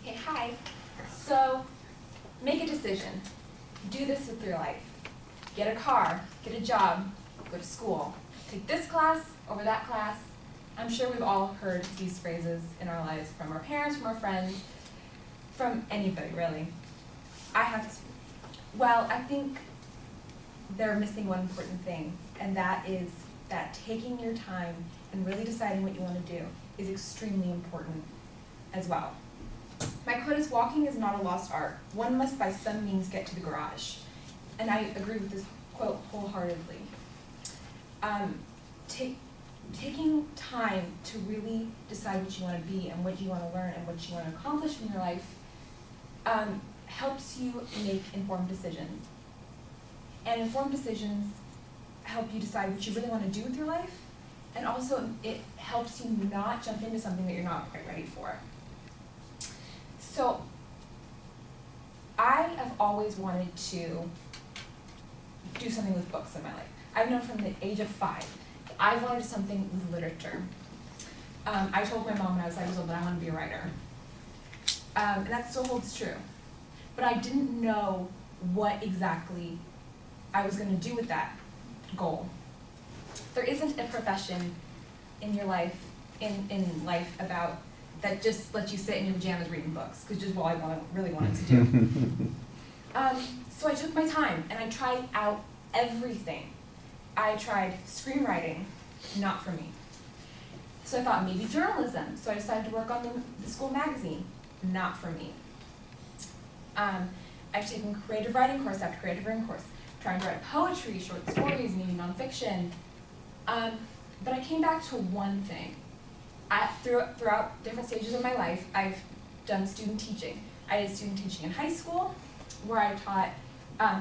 Okay, hi. So, make a decision. Do this with your life. Get a car, get a job, go to school. Take this class over that class. I'm sure we've all heard these phrases in our lives from our parents, from our friends, from anybody, really. I think they're missing one important thing, and that is that taking your time and really deciding what you want to do is extremely important as well. My quote is, "Walking is not a lost art. One must by some means get to the garage." And I agree with this quote wholeheartedly. Taking time to really decide what you want to be and what you want to learn and what you want to accomplish in your life helps you make informed decisions. And informed decisions help you decide what you really want to do with your life, and also it helps you not jump into something that you're not quite ready for. So I have always wanted to do something with books in my life. I've known from the age of 5 that I wanted something with literature. I told my mom when I was 5 years old that I wanted to be a writer. And that still holds true. But I didn't know what exactly I was going to do with that goal. There isn't a profession in your life, in life about that just lets you sit in your pajamas reading books, which is what I really wanted to do. So I took my time and I tried out everything. I tried screenwriting, not for me. So I thought maybe journalism. So I decided to work on the school magazine, not for me. I've taken creative writing course after creative writing course, trying to write poetry, short stories, maybe nonfiction. But I came back to one thing. Throughout different stages of my life, I've done student teaching. I did student teaching in high school, where I taught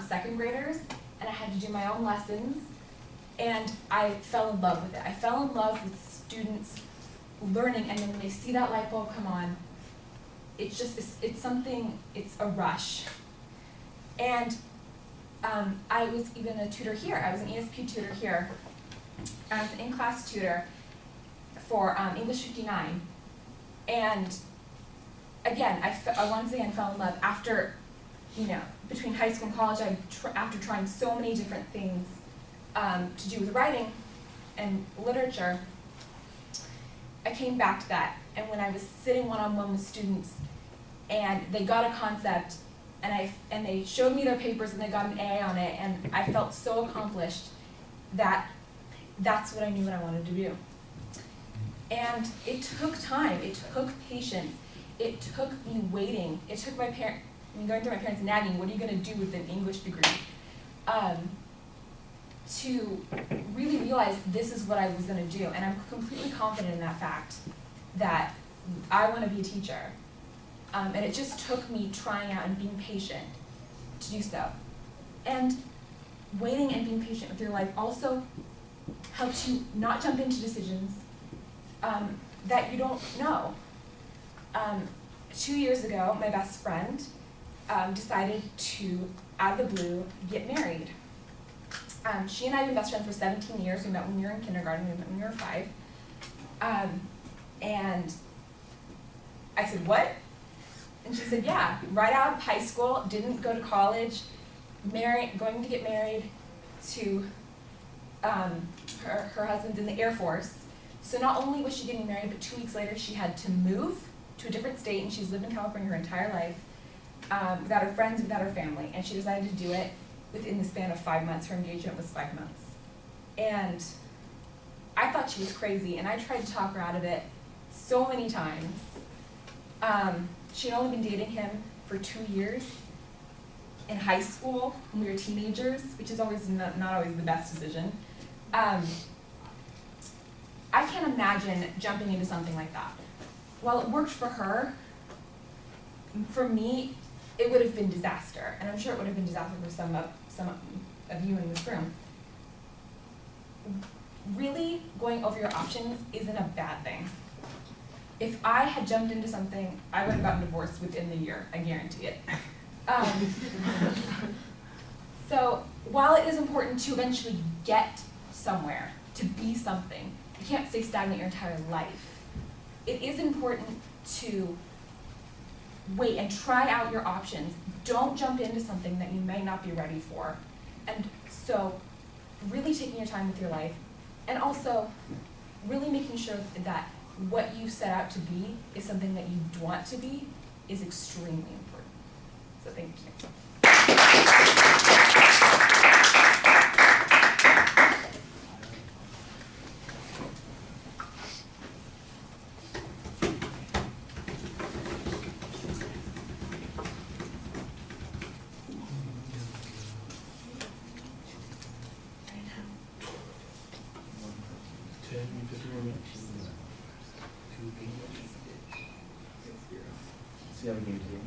second graders, and I had to do my own lessons, and I fell in love with it. I fell in love with students learning, and then when they see that light bulb come on, it's a rush. And I was even a tutor here. I was an ESP tutor here. I was an in-class tutor for English 59. And again, once again fell in love after, between high school and college, after trying so many different things to do with writing and literature, I came back to that. And when I was sitting one-on-one with students and they got a concept and they showed me their papers and they got an A on it, and I felt so accomplished that that's what I knew what I wanted to do. And it took time, it took patience, it took me waiting, it took going through my parents nagging, what are you going to do with an English degree? To really realize this is what I was going to do. And I'm completely confident in that fact that I want to be a teacher. And it just took me trying out and being patient to do so. And waiting and being patient with your life also helps you not jump into decisions that you don't know. 2 years ago, my best friend decided to, out of the blue, get married. She and I have been best friends for 17 years. We met when we were in kindergarten, we met when we were 5. And I said, "What?" And she said, "Yeah, right out of high school, didn't go to college, going to get married to her husband's in the Air Force. So not only was she getting married, but 2 weeks later she had to move to a different state, and she's lived in California her entire life, without her friends, without her family. And she decided to do it within the span of 5 months. Her engagement was 5 months. And I thought she was crazy, and I tried to talk her out of it so many times. She had only been dating him for 2 years in high school when we were teenagers, which is always not always the best decision. I can't imagine jumping into something like that. While it worked for her, for me, it would have been disaster, and I'm sure it would have been disaster for some of you in this room. Really going over your options isn't a bad thing. If I had jumped into something, I would have gotten divorced within the year, I guarantee it. So while it is important to eventually get somewhere, to be something, you can't stay stagnant your entire life. it is important to wait and try out your options. Don't jump into something that you may not be ready for. And so really taking your time with your life, and also really making sure that what you set out to be is something that you want to be is extremely important. So thank you. See how we game today?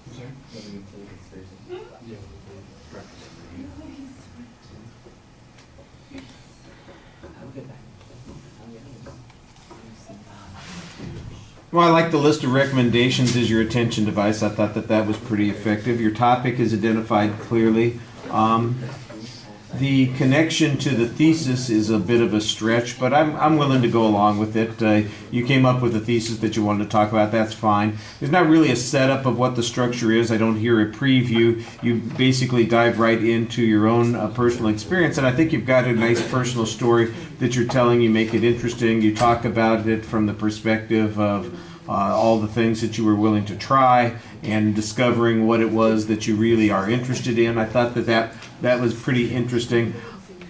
I'm sorry? How we game today this Thursday? Yeah, we'll practice. I'll get back. Well, I like the list of recommendations as your attention device. I thought that was pretty effective. Your topic is identified clearly. The connection to the thesis is a bit of a stretch, but I'm willing to go along with it. You came up with a thesis that you wanted to talk about. That's fine. There's not really a setup of what the structure is. I don't hear a preview. You basically dive right into your own personal experience, and I think you've got a nice personal story that you're telling. You make it interesting. You talk about it from the perspective of all the things that you were willing to try and discovering what it was that you really are interested in. I thought that was pretty interesting.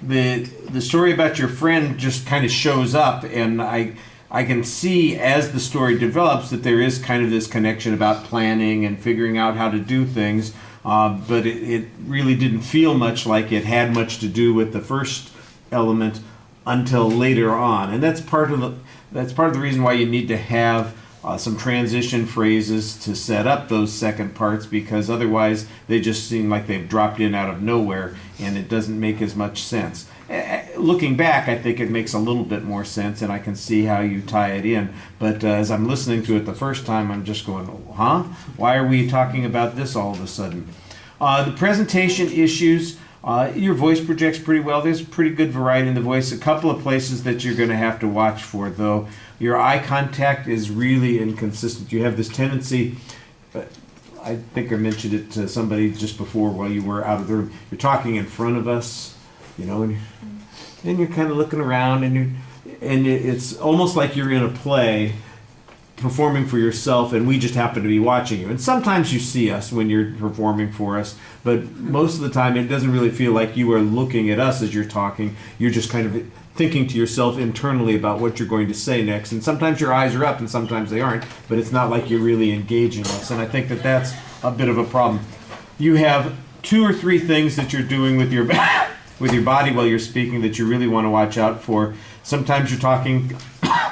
The story about your friend just kind of shows up, and I can see as the story develops that there is kind of this connection about planning and figuring out how to do things, but it really didn't feel much like it had much to do with the first element until later on, and that's part of the reason why you need to have some transition phrases to set up those second parts, because otherwise they just seem like they've dropped in out of nowhere and it doesn't make as much sense. Looking back, I think it makes a little bit more sense, and I can see how you tie it in. But as I'm listening to it the first time, I'm just going, huh? Why are we talking about this all of a sudden? The presentation issues, your voice projects pretty well. There's pretty good variety in the voice. A couple of places that you're going to have to watch for, though. Your eye contact is really inconsistent. You have this tendency, I think I mentioned it to somebody just before while you were out of the room. You're talking in front of us, and you're kind of looking around, and it's almost like you're in a play performing for yourself, and we just happen to be watching you. And sometimes you see us when you're performing for us, but most of the time it doesn't really feel like you are looking at us as you're talking. You're just kind of thinking to yourself internally about what you're going to say next. And sometimes your eyes are up and sometimes they aren't, but it's not like you're really engaging us. And I think that that's a bit of a problem. You have 2 or 3 things that you're doing with your with your body while you're speaking that you really want to watch out for. Sometimes you're talking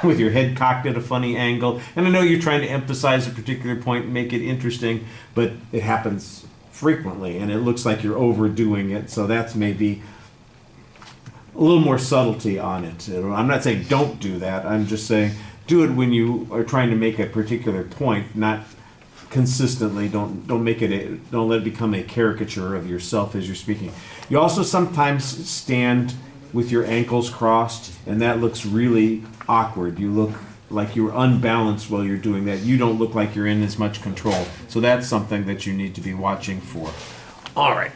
with your head cocked at a funny angle. And I know you're trying to emphasize a particular point and make it interesting, but it happens frequently and it looks like you're overdoing it. So that's maybe a little more subtlety on it. I'm not saying don't do that. I'm just saying do it when you are trying to make a particular point, not consistently. Don't let it become a caricature of yourself as you're speaking. You also sometimes stand with your ankles crossed, and that looks really awkward. You look like you're unbalanced while you're doing that. You don't look like you're in as much control. So that's something that you need to be watching for. All right.